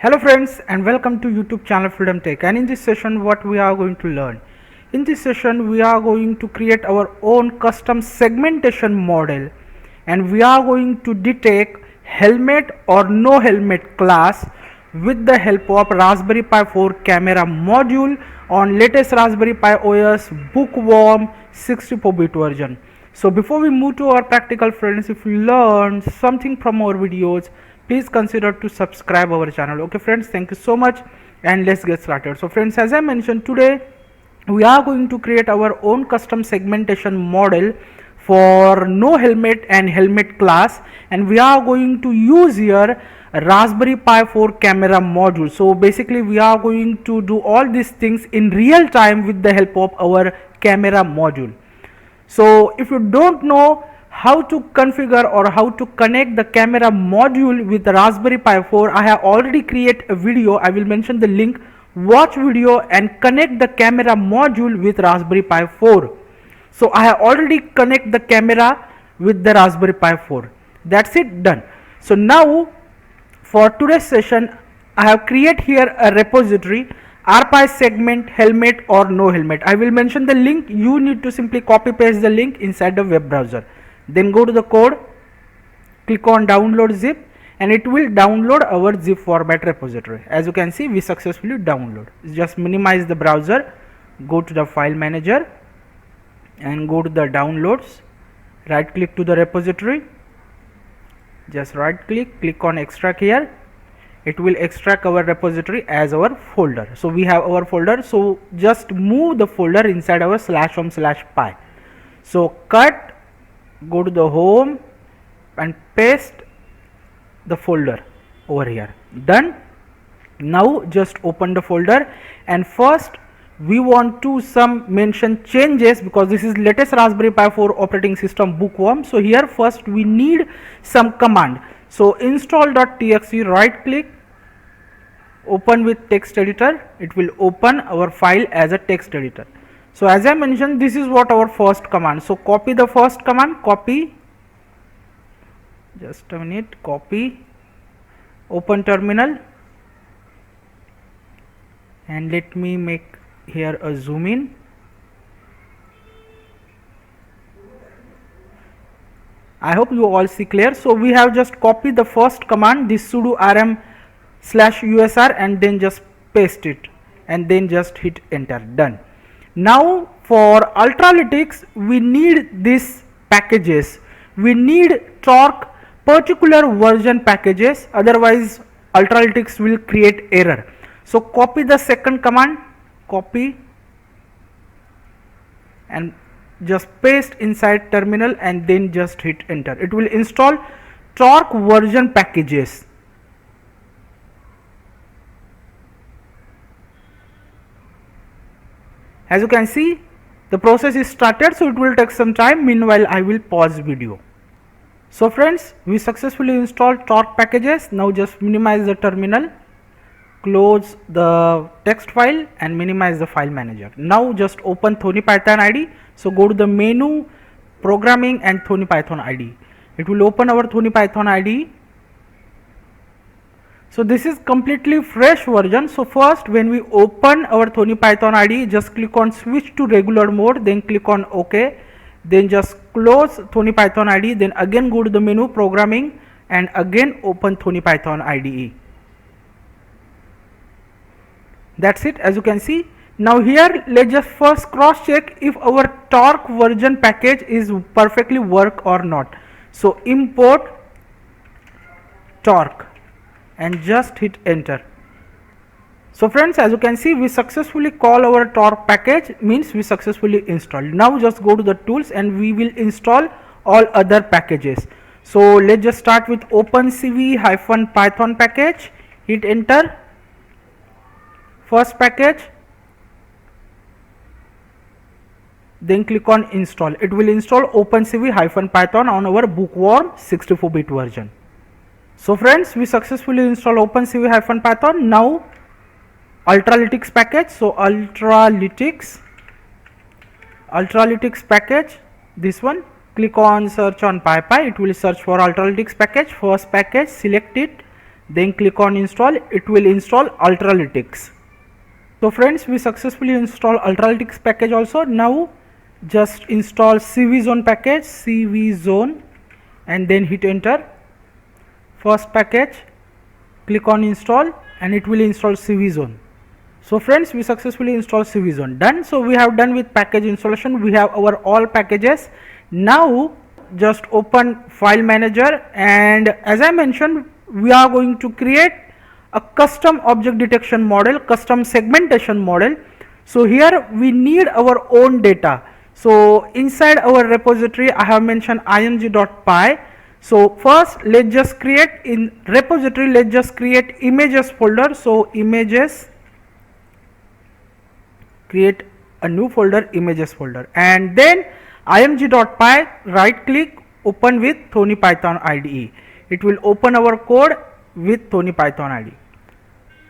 Hello friends and welcome to YouTube channel Freedom Tech, and in this session what we are going to learn. In this session we are going to create our own custom segmentation model, and we are going to detect helmet or no helmet class with the help of Raspberry Pi 4 camera module on latest Raspberry Pi OS bookworm 64-bit version. So before we move to our practical, friends, if you learned something from our videos, please consider to subscribe our channel. Okay friends, thank you so much, and let's get started. So friends, as I mentioned, today we are going to create our own custom segmentation model for no helmet and helmet class, and we are going to use here Raspberry Pi 4 camera module. So basically we are going to do all these things in real time with the help of our camera module. So if you don't know how to configure or how to connect the camera module with the Raspberry Pi 4, I have already created a video. I will mention the link. Watch video and connect the camera module with Raspberry Pi 4. So I have already connect the camera with the Raspberry Pi 4. That's it, done. So now for today's session I have created here a repository RPi segment helmet or no helmet. I will mention the link. You need to simply copy paste the link inside the web browser. Then go to the code, click on download zip, and it will download our zip format repository. As you can see, we successfully download. Just minimize the browser, go to the file manager and go to the downloads. Right click to the repository, just right click on extract here. It will extract our repository as our folder. So we have our folder, so just move the folder inside our /home/pi. So cut, go to the home and paste the folder over here. Done. Now just open the folder, and first we want to mention changes, because this is latest Raspberry Pi 4 operating system bookworm. So here first we need some command. So install.txt, right click, open with text editor. It will open our file as a text editor. So as I mentioned, this is what our first command. So copy the first command, copy, just a minute, copy, open terminal, and let me make here a zoom in. I hope you all see clear. So we have just copied the first command, this sudo rm/usr, and then just paste it and then just hit enter. Done. Now for Ultralytics we need these packages. We need torque particular version packages, otherwise Ultralytics will create error. So copy the second command, copy, and just paste inside terminal and then just hit enter. It will install torque version packages. As you can see, the process is started, so it will take some time. Meanwhile I will pause video. So friends, we successfully installed torque packages. Now just minimize the terminal, close the text file and minimize the file manager. Now just open Thony Python IDE. So go to the menu, programming, and Thony Python IDE. It will open our Thony Python IDE. So this is completely fresh version. So first when we open our Thony Python IDE, just click on switch to regular mode, then click on OK, then just close Thony Python IDE, then again go to the menu, programming, and again open Thony Python IDE. That's it. As you can see, now here let's just first cross check if our torque version package is perfectly work or not. So import torque and just hit enter. So friends, as you can see, we successfully call our torque package, means we successfully installed. Now just go to the tools and we will install all other packages. So let's just start with opencv-python package, hit enter. First package, then click on install. It will install opencv-python on our bookworm 64-bit version. So friends, we successfully install opencv-python. Now Ultralytics package. So Ultralytics package, this one, click on search on PyPy. It will search for Ultralytics package. First package, select it, then click on install. It will install Ultralytics. So friends, we successfully install Ultralytics package also. Now just install CVZone package, CVZone, and then hit enter. First package, click on install, and it will install CVZone. So friends, we successfully installed CVZone. Done. So we have done with package installation. We have our all packages. Now just open file manager, and as I mentioned, we are going to create a custom object detection model, custom segmentation model. So here we need our own data. So inside our repository I have mentioned ing.py. So first let's just create in repository, let's just create images folder. So images, create a new folder, images folder, and then img.py, right click, open with Thony Python IDE. It will open our code with Thony Python IDE.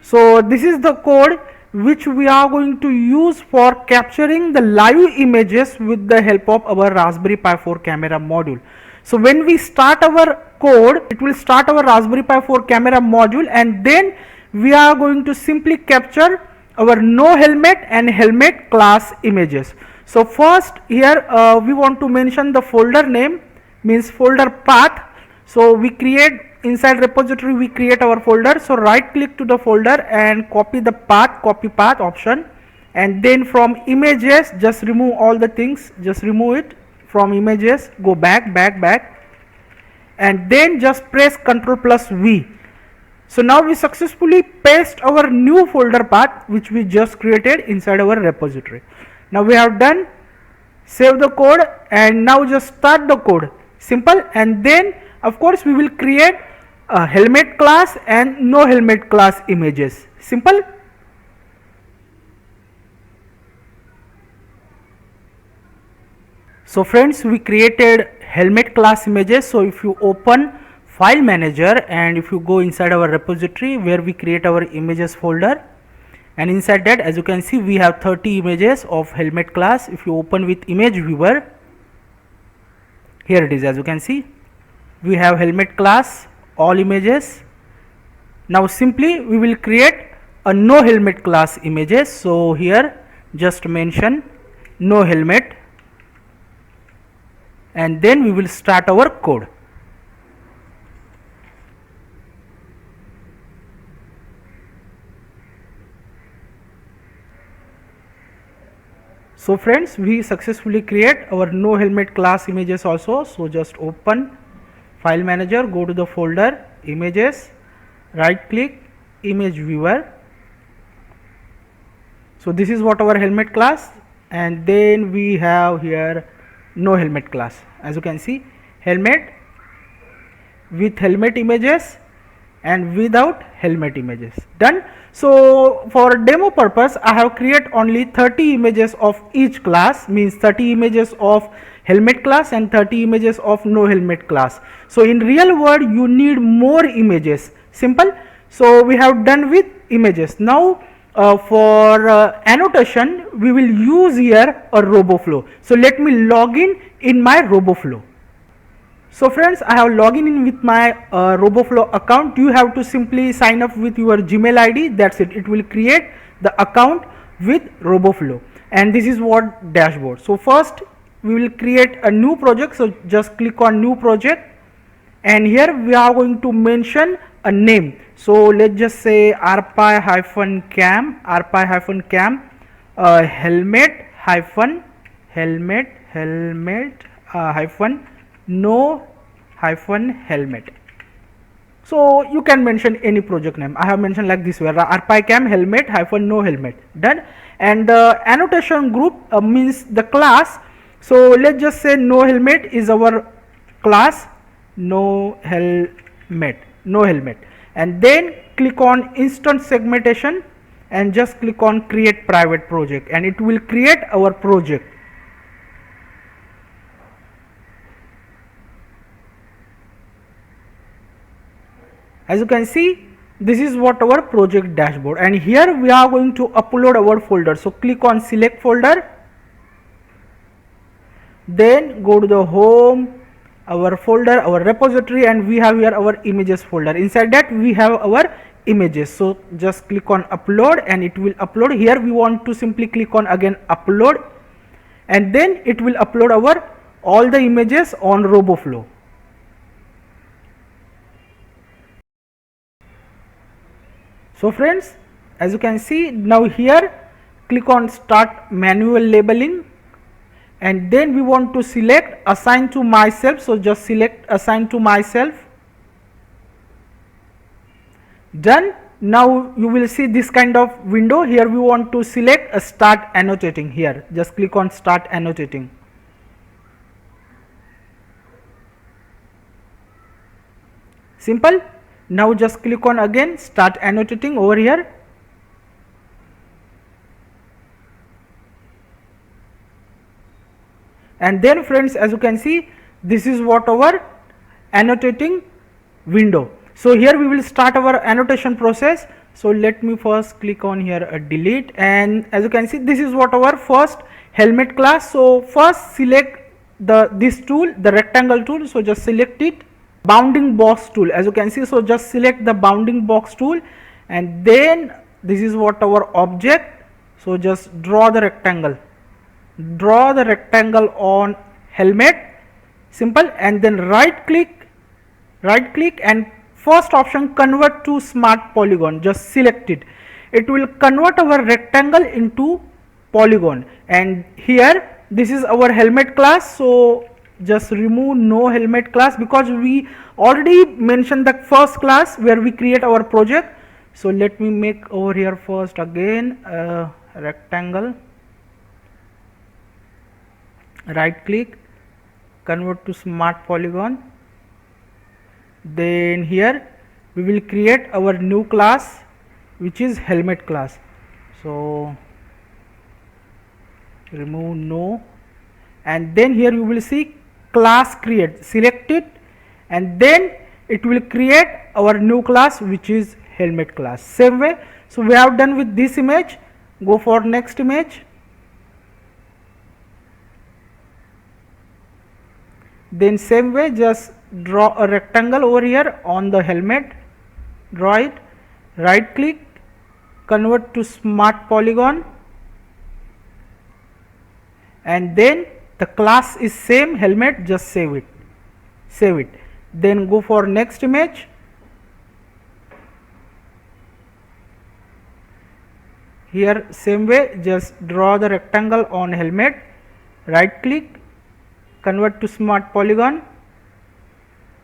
So this is the code which we are going to use for capturing the live images with the help of our Raspberry Pi 4 camera module. So when we start our code, it will start our Raspberry Pi 4 camera module, and then we are going to simply capture our no helmet and helmet class images. So first here we want to mention the folder name, means folder path. So we create inside repository, we create our folder. So right click to the folder and copy the path, copy path option, and then from images just remove all the things, just remove it from images, go back, and then just press Ctrl+V. So now we successfully paste our new folder path which we just created inside our repository. Now we have done. Save the code, and now just start the code. Simple. And then of course we will create a helmet class and no helmet class images. Simple. So friends, we created helmet class images. So if you open file manager and if you go inside our repository where we create our images folder, and inside that, as you can see, we have 30 images of helmet class. If you open with image viewer, here it is, as you can see, we have helmet class, all images. Now simply we will create a no helmet class images. So here just mention no helmet, and then we will start our code. So friends, we successfully create our no helmet class images also. So just open file manager, go to the folder images, right click, image viewer. So this is what our helmet class, and then we have here no helmet class. As you can see, helmet with helmet images and without helmet images. Done. So for demo purpose I have created only 30 images of each class, means 30 images of helmet class and 30 images of no helmet class. So in real world you need more images. Simple. So we have done with images. Now for annotation we will use here a RoboFlow. So let me log in my RoboFlow. So friends, I have logged in with my RoboFlow account. You have to simply sign up with your Gmail ID. That's it. It will create the account with RoboFlow. And this is what dashboard. So first we will create a new project. So just click on new project, and here we are going to mention a name. So let's just say rpy-cam, helmet So you can mention any project name. I have mentioned like this way, rpy-cam helmet-no helmet. Done. And the annotation group means the class. So let's just say no helmet is our class, no helmet, and then click on instance segmentation and just click on create private project, and it will create our project. As you can see, this is what our project dashboard, and here we are going to upload our folder. So click on select folder, then go to the home, our folder, our repository, and we have here our images folder. Inside that we have our images. So just click on upload and it will upload. Here we want to simply click on again upload, and then it will upload our all the images on RoboFlow. So friends, as you can see, now here click on start manual labeling, and then we want to select assign to myself. So just select assign to myself. Done. Now you will see this kind of window. Here we want to select start annotating. Here just click on start annotating. Simple. Now just click on again start annotating over here. And then friends, as you can see, this is what our annotating window. So here we will start our annotation process. So let me first click on here delete, and as you can see, this is what our first helmet class. So first select this tool, the rectangle tool. So just select it. Bounding box tool, as you can see, so just select the bounding box tool, and then this is what our object. So just draw the rectangle on helmet, simple, and then right click and first option convert to smart polygon, just select it. It will convert our rectangle into polygon, and here this is our helmet class. So just remove no helmet class, because we already mentioned the first class where we create our project. So let me make over here first again rectangle, right click, convert to smart polygon. Then here we will create our new class, which is helmet class. So remove no, and then here you will see class create, select it, and then it will create our new class, which is helmet class. Same way. So we have done with this image. Go for next image. Then same way, just draw a rectangle over here on the helmet, draw it, right click, convert to smart polygon, and then the class is same helmet, just save it. Then go for next image. Here same way, just draw the rectangle on helmet, right click, convert to smart polygon,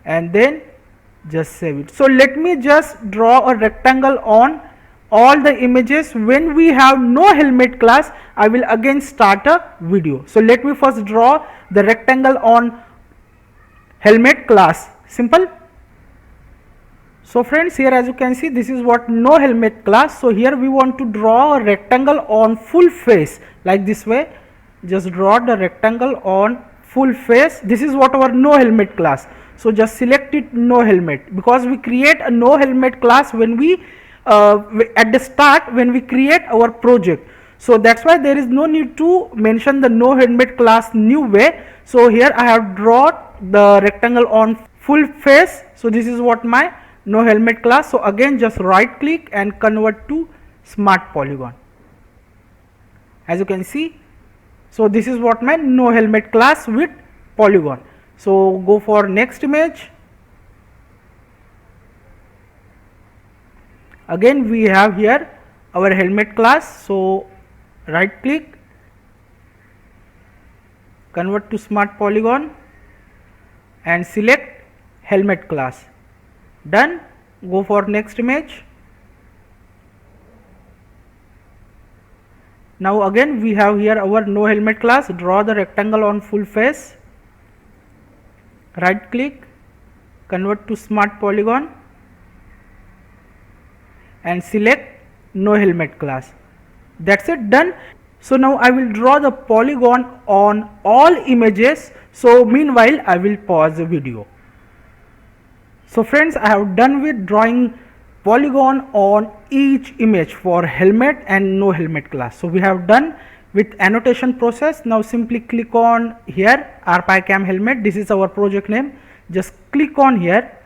and then just save it. So let me just draw a rectangle on all the images. When we have no helmet class, I will again start a video. So let me first draw the rectangle on helmet class. Simple. So friends, here as you can see, this is what no helmet class. So here we want to draw a rectangle on full face, like this way. Just draw the rectangle on full face. This is what our no helmet class. So just select it, no helmet, because we create a no helmet class when we at the start when we create our project. So that's why there is no need to mention the no helmet class new way. So here I have drawn the rectangle on full face. So this is what my no helmet class. So again just right click and convert to smart polygon, as you can see. So this is what my no helmet class with polygon. So go for next image. Again we have here our helmet class. So right click, convert to smart polygon, and select helmet class. Done. Go for next image. Now again we have here our no helmet class. Draw the rectangle on full face, right click, convert to smart polygon, and select no helmet class. That's it, done. So now I will draw the polygon on all images. So meanwhile I will pause the video. So friends, I have done with drawing polygon on each image for helmet and no helmet class. So we have done with annotation process. Now simply click on here rpycam helmet, this is our project name, just click on here,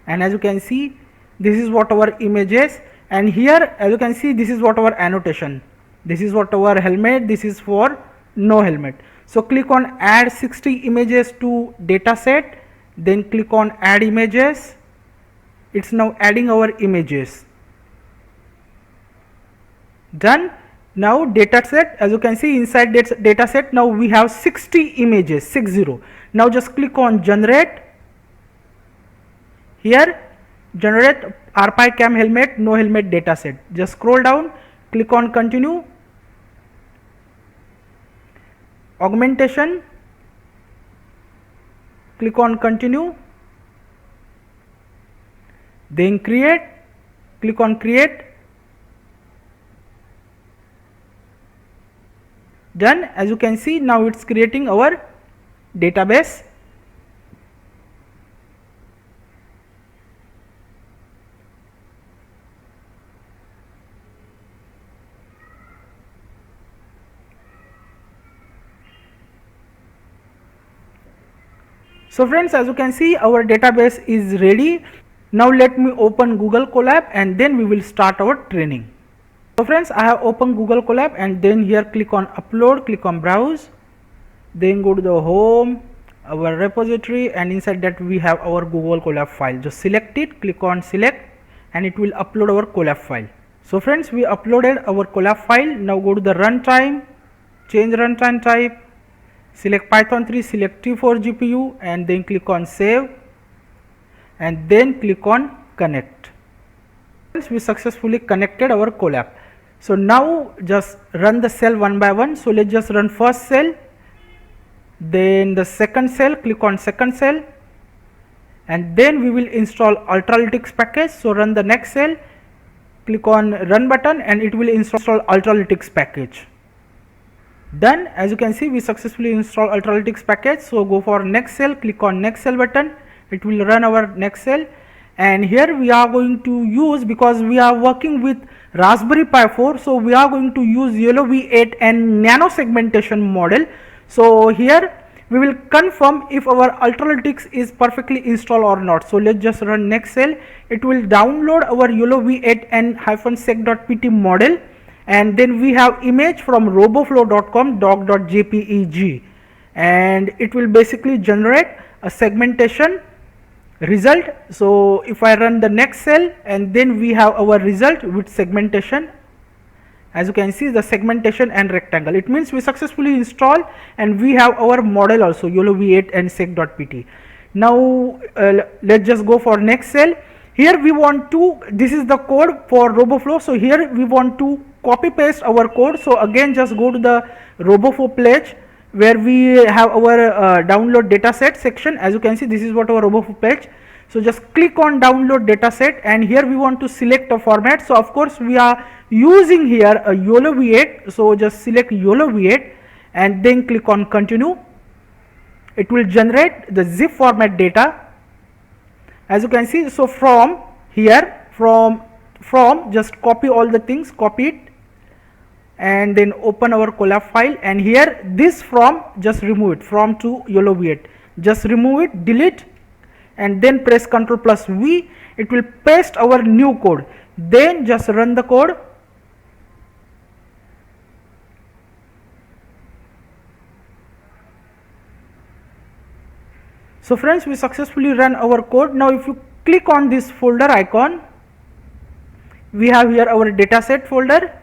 and as you can see this is what our image is, and here as you can see this is what our annotation, this is what our helmet, this is for no helmet. So click on add 60 images to dataset, then click on add images. It's now adding our images. Done. Now dataset, as you can see inside this dataset now we have 60 images, 60. Now just click on generate. Here generate rpycam helmet no helmet dataset. Just scroll down, click on continue. Augmentation, click on continue, then create, click on create. Done. As you can see now it's creating our database. So friends, as you can see our database is ready. Now let me open Google Colab and then we will start our training. So friends, I have opened Google Colab and then here click on upload, click on browse, then go to the home, our repository, and inside that we have our Google Colab file. Just select it, click on select, and it will upload our Colab file. So friends, we uploaded our Colab file. Now go to the runtime, change runtime type, select Python 3, select T for GPU, and then click on save, and then click on connect. We successfully connected our Colab. So now just run the cell one by one. So let's just run first cell, then the second cell, click on second cell, and then we will install Ultralytics package. So run the next cell, click on run button, and it will install Ultralytics package. Done. As you can see we successfully installed Ultralytics package. So go for next cell, click on next cell button, it will run our next cell. And here we are going to use, because we are working with Raspberry Pi 4, so we are going to use yolov8 and nano segmentation model. So here we will confirm if our Ultralytics is perfectly installed or not. So let's just run next cell, it will download our yolov8 and -seg.pt model, and then we have image from roboflow.com doc.jpeg, and it will basically generate a segmentation result. So if I run the next cell, and then we have our result with segmentation. As you can see the segmentation and rectangle, it means we successfully install, and we have our model also yolov8 and seg.pt. Now let's just go for next cell. Here we want to, this is the code for RoboFlow, so here we want to copy paste our code. So again just go to the RoboFlow page where we have our download dataset section. As you can see this is what our RoboFlow page. So just click on download dataset, and here we want to select a format. So of course we are using here a yolov8, so just select yolov8 and then click on continue. It will generate the zip format data. As you can see, so from here, from just copy all the things, copy it, and then open our Colab file, and here this from, just remove it, from to yolov8, just remove it, delete, and then press Ctrl+V. It will paste our new code. Then just run the code. So friends, we successfully run our code. Now if you click on this folder icon, we have here our dataset folder.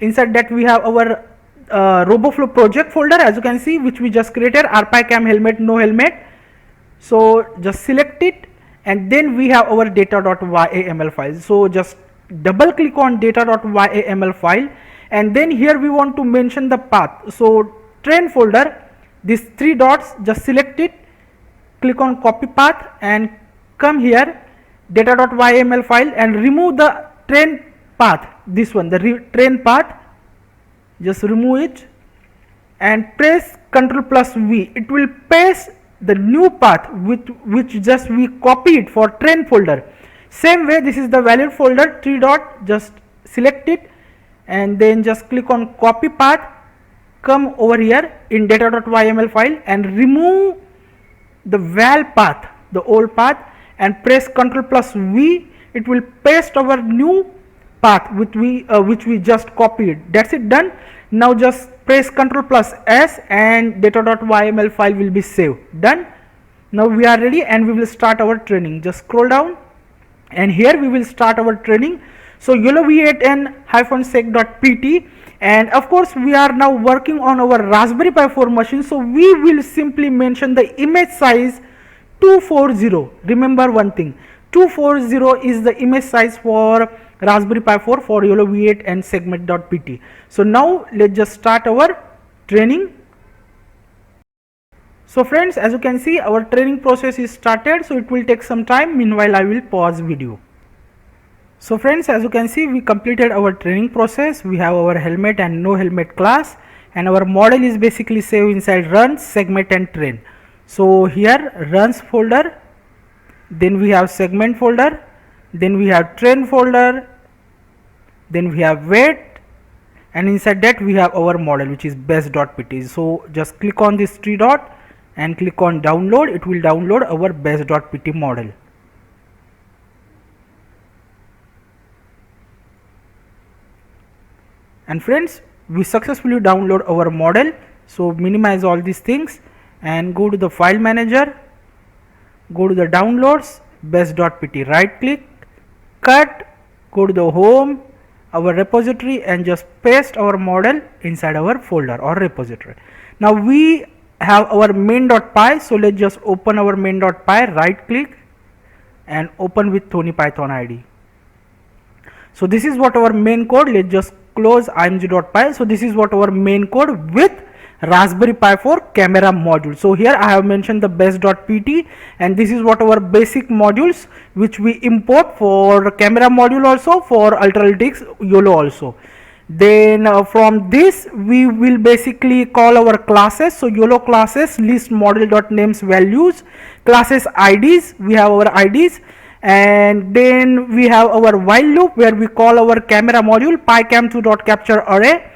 Inside that we have our RoboFlow project folder, as you can see, which we just created, rpycam helmet no helmet. So just select it, and then we have our data.yaml file. So just double click on data.yaml file, and then here we want to mention the path. So train folder, these three dots, just select it, click on copy path, and come here data.yml file and remove the train path, this one, the train path, just remove it and press Ctrl+V. It will paste the new path which just we copied for train folder. Same way, this is the valid folder, three dot, just select it and then just click on copy path, come over here in data.yml file and remove the val path, the old path, and press Ctrl plus V. It will paste our new path which we just copied. That's it, done. Now just press Ctrl plus S and data.yml file will be saved. Done. Now we are ready and we will start our training. Just scroll down and here we will start our training. So yolov8 and -seg.pt, and of course we are now working on our Raspberry Pi 4 machine, so we will simply mention the image size 240. Remember one thing, 240 is the image size for Raspberry Pi 4 for yolov8 and segment.pt. So now let's just start our training. So friends, as you can see, our training process is started, so it will take some time. Meanwhile I will pause video. So friends, as you can see, we completed our training process. We have our helmet and no helmet class, and our model is basically saved inside runs, segment and train. So here runs folder, then we have segment folder, then we have train folder, then we have wait, and inside that we have our model which is base.pt. So just click on this three dot and click on download. It will download our base.pt model. And friends, we successfully download our model. So minimize all these things and go to the file manager, go to the downloads, base.pt, right click, cut, go to the home, our repository, and just paste our model inside our folder or repository. Now we have our main.py, so let's just open our main.py, right click and open with Tony Python ID. So this is what our main code. Let's just close img.py. So this is what our main code with Raspberry Pi 4 camera module. So here I have mentioned the base.pt, and this is what our basic modules which we import for camera module, also for ultralytics YOLO also. Then from this we will basically call our classes. So YOLO classes, list model.names values, classes IDs, we have our IDs, and then we have our while loop where we call our camera module picam2.capture array,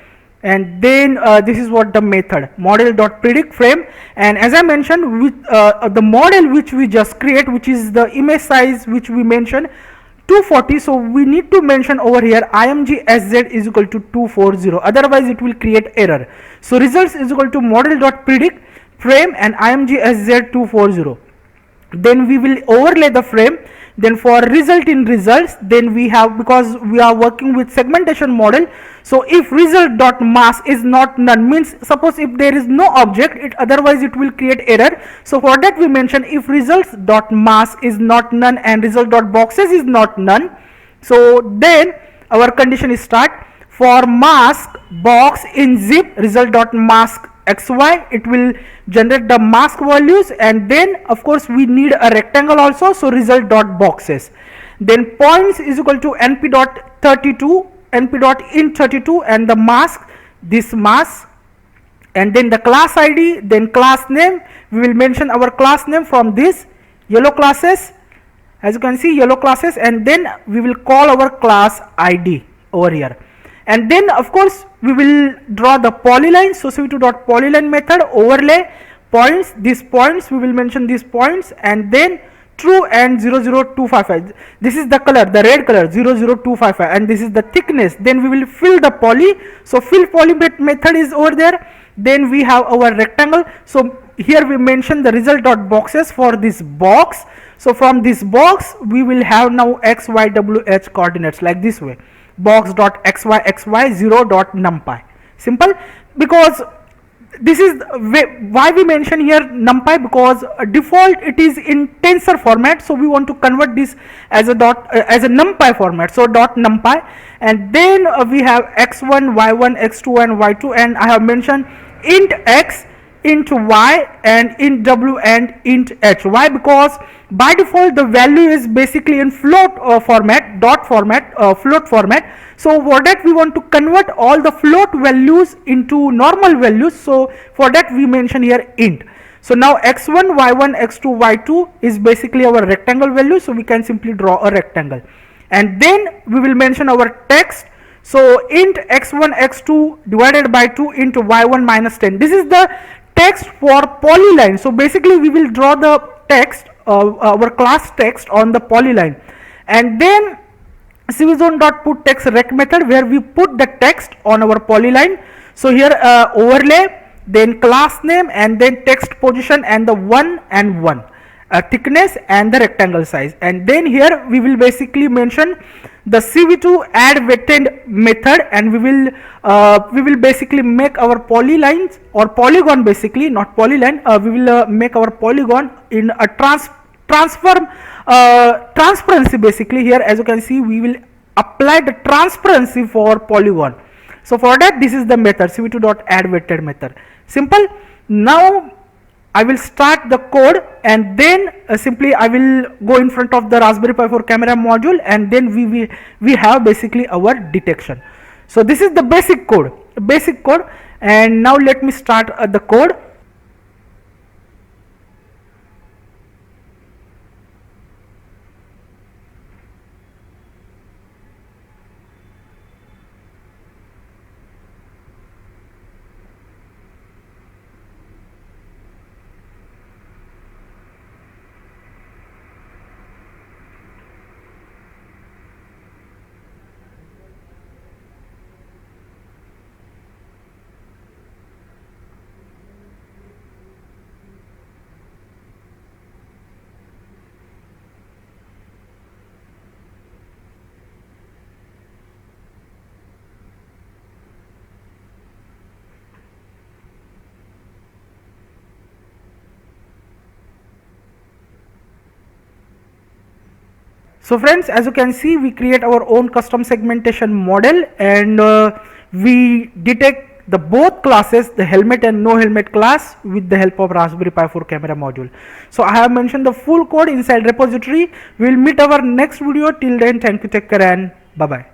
and then this is what the method model.predict frame. And as I mentioned, with the model which we just create, which is the image size which we mentioned 240, so we need to mention over here imgsz is equal to 240, otherwise it will create error. So results is equal to model.predict frame and imgsz 240. Then we will overlay the frame. Then for result in results, then we have, because we are working with segmentation model, so if result.mask is not none, means suppose if there is no object, otherwise it will create error. So for that we mention if results.mask is not none and result.boxes is not none, so then our condition is start. For mask box in zip result.mask xy, it will generate the mask values, and then of course we need a rectangle also, so result.boxes. Then points is equal to np.32 np.int32 and the mask, this mask, and then the class ID, then class name, we will mention our class name from this YOLO classes, as you can see YOLO classes, and then we will call our class ID over here. And then of course we will draw the polyline, so cv2.polyline method, overlay points, these points we will mention these points, and then true and 00255, this is the color, the red color 00255, and this is the thickness. Then we will fill the poly, so fill poly method is over there. Then we have our rectangle, so here we mention the result.boxes for this box. So from this box we will have now x, y, w, h coordinates like this way, box.xy0.numpy. Simple, because this is why we mention here numpy, because default it is in tensor format, so we want to convert this as a numpy format, so .numpy. And then we have x1, y1, x2 and y2, and I have mentioned int x, int y, and int w and int h. Why? Because by default the value is basically in float format, float format. So for that we want to convert all the float values into normal values, so for that we mention here int. So now x1, y1, x2, y2 is basically our rectangle value, so we can simply draw a rectangle. And then we will mention our text, So int x1 x2 divided by 2 into y1 minus 10. This is the text for polyline. So basically we will draw the text, our class text on the polyline, and then cvzone.put text rec method where we put the text on our polyline. So here overlay, then class name, and then text position, and the 1 and 1 thickness and the rectangle size. And then here we will basically mention the cv2 add weighted method, and we will basically make our polylines or polygon, basically not polyline, we will make our polygon in a transform transparency. Basically here, as you can see, we will apply the transparency for polygon. So for that, this is the method cv2.add weighted method. Simple. Now I will start the code, and then simply I will go in front of the Raspberry Pi 4 camera module, and then we have basically our detection. So this is the basic code, and now let me start the code. So friends, as you can see, we create our own custom segmentation model, and we detect the both classes, the helmet and no helmet class, with the help of Raspberry Pi 4 camera module. So I have mentioned the full code inside repository. We will meet our next video. Till then, thank you, take care, and bye bye.